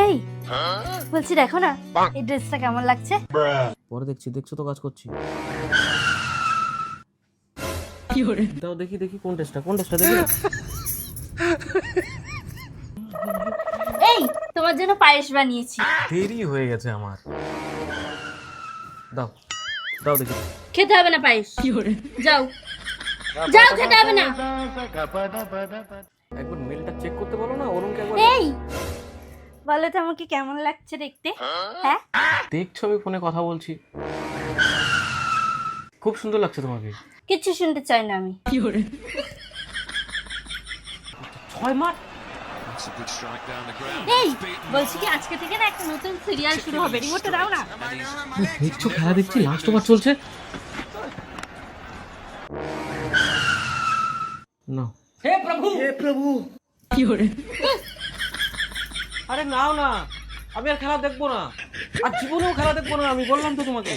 এই বলছি দেখো না এই ড্রেসটা কেমন লাগছে। পরে দেখছি, দেখছো তো কাজ করছি। দাও দেখি দেখি কোন টেস্টটা দেখি। এই তোমার জন্য পায়েস বানিয়েছি। দেরি হয়ে গেছে আমার। দাও দাও দেখি। খেতে হবে না পায়েস। যাও যাও, খেতে হবে না। একবার মেলটা চেক করতে বলো না অরুণকে একবার। এই বলো তো আমাকে কেমন লাগছে দেখতে? হ্যাঁ দেখছো আমি ফোনে কথা বলছি। খুব সুন্দর লাগছে তোমাকে। কিচ্ছু শুনতে চাই না আমি। 6 মাস। এই বলছি কি আজকে থেকে না একটা নতুন সিরিয়াল শুরু হবে, রিমোটটা দাও না। দেখছো খেলা দেখছি, লাস্ট ওভার চলছে না। হে প্রভু আরে নাও না, আমি আর খেলা দেখবো না, আর জীবনেও খেলা দেখবো না, আমি বললাম তো তোমাকে।